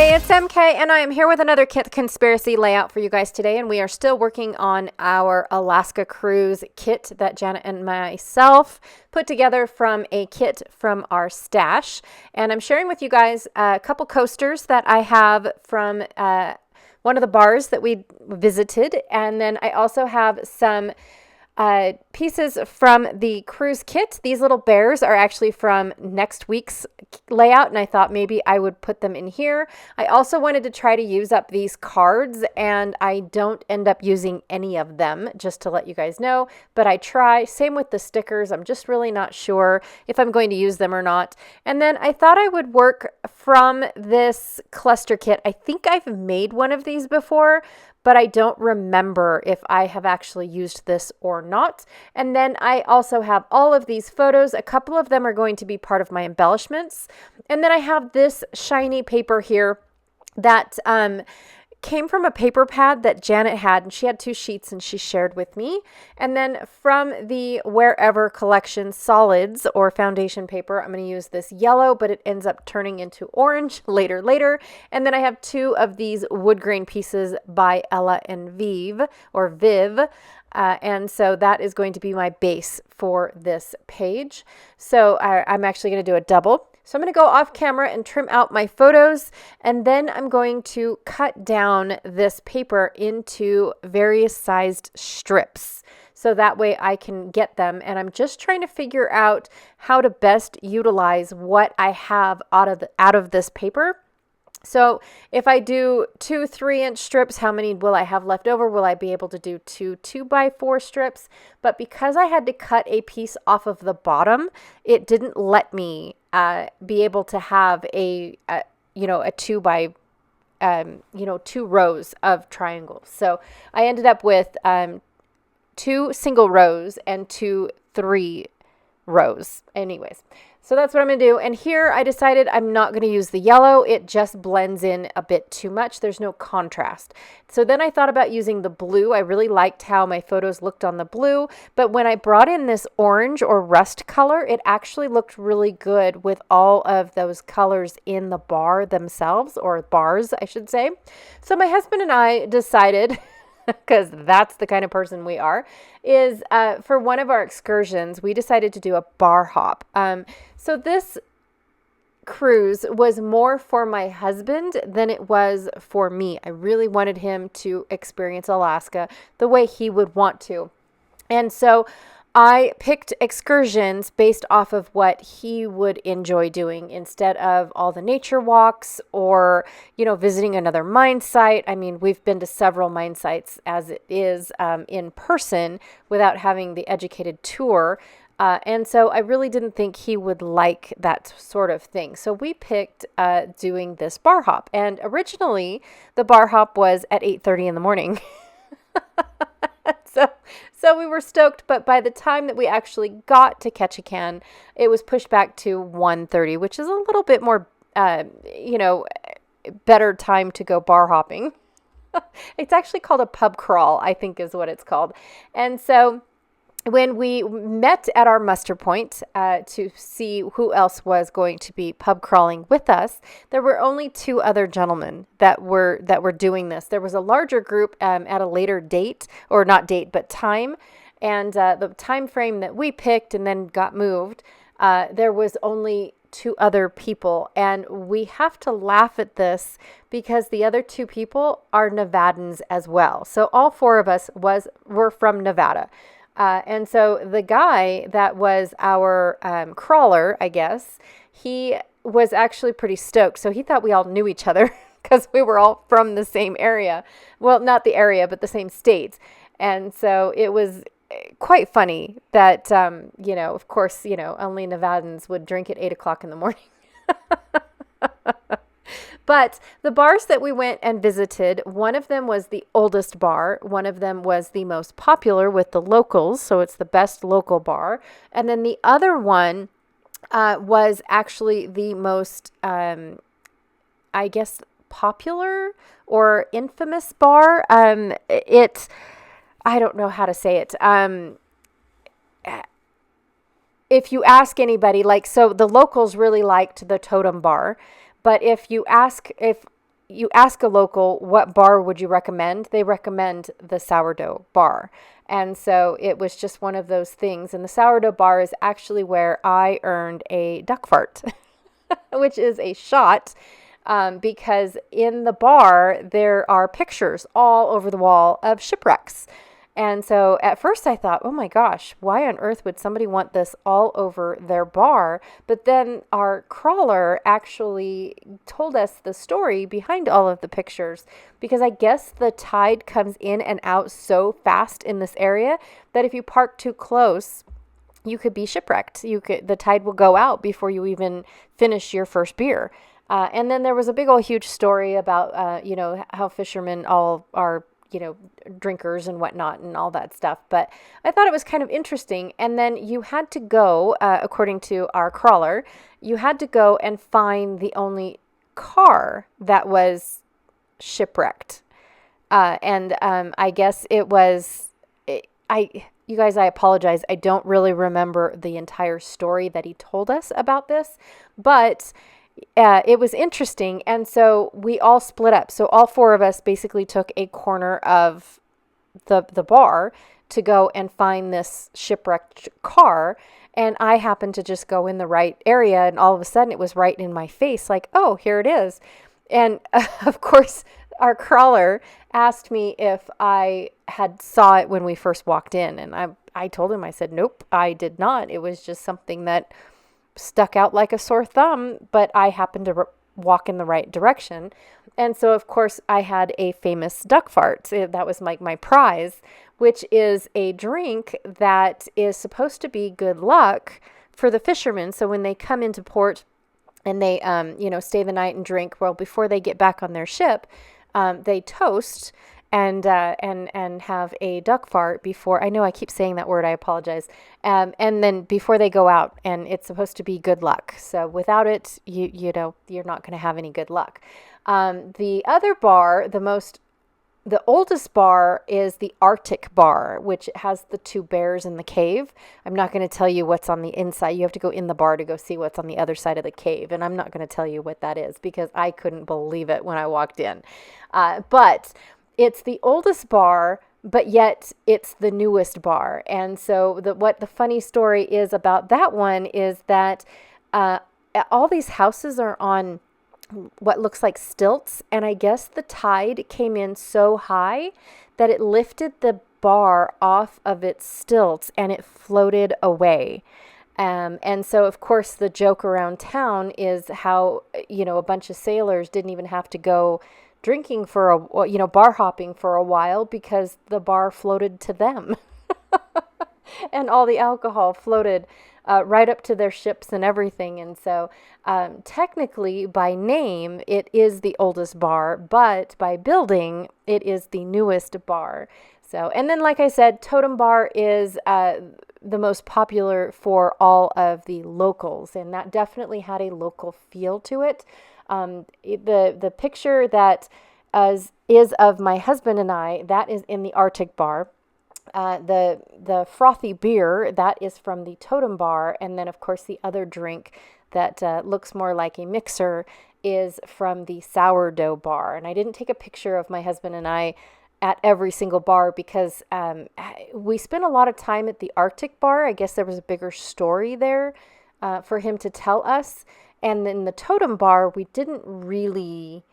Hey, it's MK, and I am here with another kit conspiracy layout for you guys today, and we are still working on our Alaska cruise kit that Janet and myself put together from a kit from our stash. And I'm sharing with you guys a couple coasters that I have from one of the bars that we visited, and then I also have some pieces from the cruise kit. These little bears are actually from next week's layout, and I thought maybe I would put them in here. I also wanted to try to use up these cards, and I don't end up using any of them, just to let you guys know, but I try. Same with the stickers. I'm just really not sure if I'm going to use them or not. And then I thought I would work from this cluster kit. I think I've made one of these before, but I don't remember if I have actually used this or not. And then I also have all of these photos. A couple of them are going to be part of my embellishments. And then I have this shiny paper here that came from a paper pad that Janet had, and she had 2 sheets and she shared with me. And then from the Wherever collection solids or foundation paper, I'm going to use this yellow, but it ends up turning into orange later. And then I have 2 of these wood grain pieces by Ella and Viv. And so that is going to be my base for this page. So I'm actually going to do a double. So I'm going to go off camera and trim out my photos, and then I'm going to cut down this paper into various sized strips. So that way I can get them, and I'm just trying to figure out how to best utilize what I have out of this paper. So if I do 2 3-inch strips, how many will I have left over? Will I be able to do 2 2x4 strips? But because I had to cut a piece off of the bottom, it didn't let me be able to have a 2 by 2 rows of triangles. So I ended up with 2 single rows and 2 3 rows. Anyways, so that's what I'm going to do. And here I decided I'm not going to use the yellow. It just blends in a bit too much. There's no contrast. So then I thought about using the blue. I really liked how my photos looked on the blue. But when I brought in this orange or rust color, it actually looked really good with all of those colors in the bar themselves, or bars, I should say. So my husband and I decided, because that's the kind of person we are, is for one of our excursions, we decided to do a bar hop. So this cruise was more for my husband than it was for me. I really wanted him to experience Alaska the way he would want to. And so I picked excursions based off of what he would enjoy doing instead of all the nature walks or, visiting another mine site. I mean, we've been to several mine sites as it is in person without having the educated tour. And so I really didn't think he would like that sort of thing. So we picked doing this bar hop. And originally, the bar hop was at 8:30 in the morning. So we were stoked, but by the time that we actually got to Ketchikan, it was pushed back to 1:30, which is a little bit more, better time to go bar hopping. It's actually called a pub crawl, I think is what it's called. And so when we met at our muster point to see who else was going to be pub crawling with us, there were only 2 other gentlemen that were doing this. There was a larger group at a later date, or not date, but time. And the time frame that we picked and then got moved, there was only 2 other people. And we have to laugh at this because the other 2 people are Nevadans as well. So all 4 of us were from Nevada. And so the guy that was our crawler, I guess, he was actually pretty stoked. So he thought we all knew each other because we were all from the same area. Well, not the area, but the same state. And so it was quite funny that, of course, only Nevadans would drink at 8 o'clock in the morning. But the bars that we went and visited, one of them was the oldest bar. One of them was the most popular with the locals. So it's the best local bar. And then the other one was actually the most, I guess, popular or infamous bar. I don't know how to say it. If you ask anybody, so the locals really liked the Totem Bar. But if you ask if you ask a local, what bar would you recommend? They recommend the sourdough bar. And so it was just one of those things. And the sourdough bar is actually where I earned a duck fart, which is a shot, because in the bar, there are pictures all over the wall of shipwrecks. And so at first I thought, oh my gosh, why on earth would somebody want this all over their bar? But then our crawler actually told us the story behind all of the pictures, because I guess the tide comes in and out so fast in this area that if you park too close, you could be shipwrecked. The tide will go out before you even finish your first beer. And then there was a big old huge story about, how fishermen all are, drinkers and whatnot and all that stuff. But I thought it was kind of interesting. And then you had to go, according to our crawler, you had to go and find the only car that was shipwrecked. And I guess it was, you guys, I apologize. I don't really remember the entire story that he told us about this, but it was interesting. And so we all split up. So all four of us basically took a corner of the bar to go and find this shipwrecked car. And I happened to just go in the right area. And all of a sudden it was right in my face, like, oh, here it is. And of course, our crawler asked me if I had saw it when we first walked in. And I told him, I said, nope, I did not. It was just something that stuck out like a sore thumb, but I happened to walk in the right direction. And so, of course, I had a famous duck fart. That was my prize, which is a drink that is supposed to be good luck for the fishermen. So when they come into port and they, stay the night and drink, well, before they get back on their ship, they toast and have a duck fart before. I know I keep saying that word. I apologize. And then before they go out, and it's supposed to be good luck. So without it, you're not going to have any good luck. The other bar, the oldest bar is the Arctic bar, which has the two bears in the cave. I'm not going to tell you what's on the inside. You have to go in the bar to go see what's on the other side of the cave. And I'm not going to tell you what that is because I couldn't believe it when I walked in. But it's the oldest bar, but yet it's the newest bar. And so what the funny story is about that one is that all these houses are on what looks like stilts. And I guess the tide came in so high that it lifted the bar off of its stilts and it floated away. And so, of course, the joke around town is how, a bunch of sailors didn't even have to go drinking bar hopping for a while because the bar floated to them. And all the alcohol floated right up to their ships and everything. And so technically by name, it is the oldest bar, but by building, it is the newest bar. So, and then like I said, Totem Bar is the most popular for all of the locals. And that definitely had a local feel to it. The picture that is of my husband and I, that is in the Arctic Bar. The frothy beer, that is from the Totem Bar. And then, of course, the other drink that looks more like a mixer is from the Sourdough Bar. And I didn't take a picture of my husband and I at every single bar because we spent a lot of time at the Arctic Bar. I guess there was a bigger story there for him to tell us. And then the Totem Bar, we didn't really,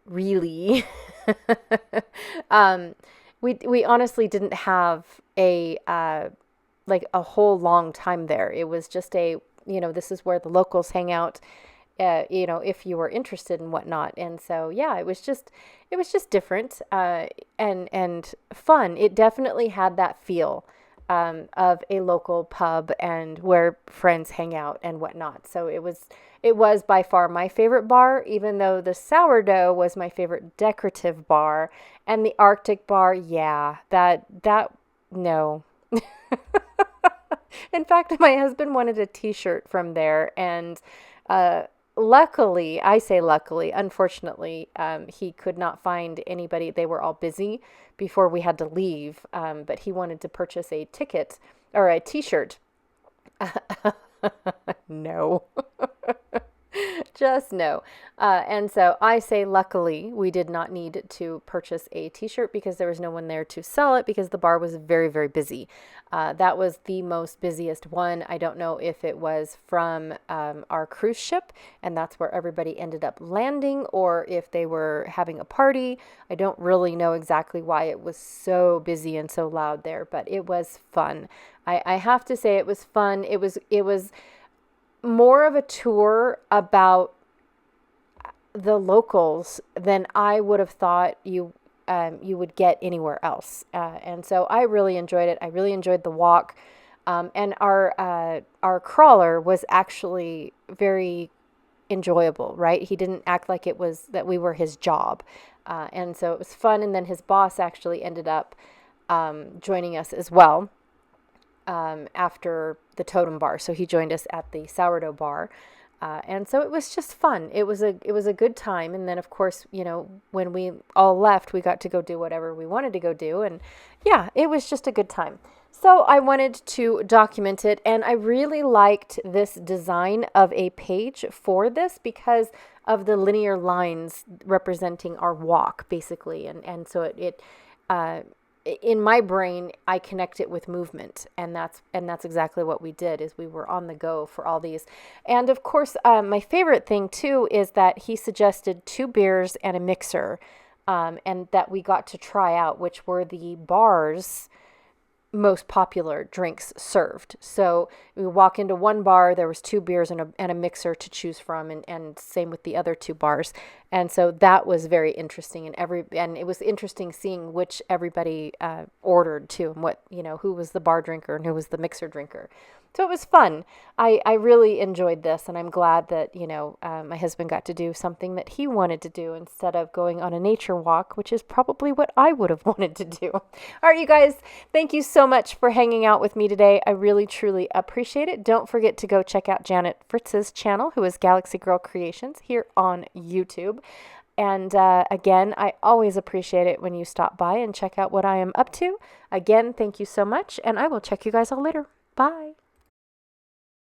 we honestly didn't have a whole long time there. It was just this is where the locals hang out, if you were interested and whatnot. And so, yeah, it was just different, and fun. It definitely had that feel of a local pub and where friends hang out and whatnot. So it was by far my favorite bar, even though the Sourdough was my favorite decorative bar, and the Arctic Bar, yeah, that no. In fact, my husband wanted a t-shirt from there, and luckily, unfortunately, he could not find anybody. They were all busy before we had to leave, but he wanted to purchase a ticket or a t-shirt. No. Just no. And so I say, luckily, we did not need to purchase a t-shirt because there was no one there to sell it because the bar was very, very busy. That was the most busiest one. I don't know if it was from our cruise ship and that's where everybody ended up landing, or if they were having a party. I don't really know exactly why it was so busy and so loud there, but it was fun. I have to say it was fun. It was more of a tour about the locals than I would have thought you would get anywhere else. And so I really enjoyed it. I really enjoyed the walk. And our crawler was actually very enjoyable, right? He didn't act like it was that we were his job. And so it was fun. And then his boss actually ended up joining us as well after the totem bar. So he joined us at the sourdough bar. And so it was just fun. It was a good time. And then, of course, when we all left, we got to go do whatever we wanted to go do. And yeah, it was just a good time. So I wanted to document it. And I really liked this design of a page for this because of the linear lines representing our walk, basically. And so it in my brain, I connect it with movement, and that's exactly what we did. Is we were on the go for all these, and of course, my favorite thing too is that he suggested 2 beers and a mixer, and that we got to try out, which were the bar's most popular drinks served. So we walk into one bar, there was 2 beers and a mixer to choose from, and same with the other 2 bars. And so that was very interesting, and it was interesting seeing which everybody ordered too, and what, who was the bar drinker and who was the mixer drinker. So it was fun. I really enjoyed this, and I'm glad that, my husband got to do something that he wanted to do instead of going on a nature walk, which is probably what I would have wanted to do. All right, you guys, thank you so much for hanging out with me today. I really, truly appreciate it. Don't forget to go check out Janet Fritz's channel, who is Galaxy Girl Creations, here on YouTube. And again, I always appreciate it when you stop by and check out what I am up to. Again, thank you so much, and I will check you guys all later. Bye.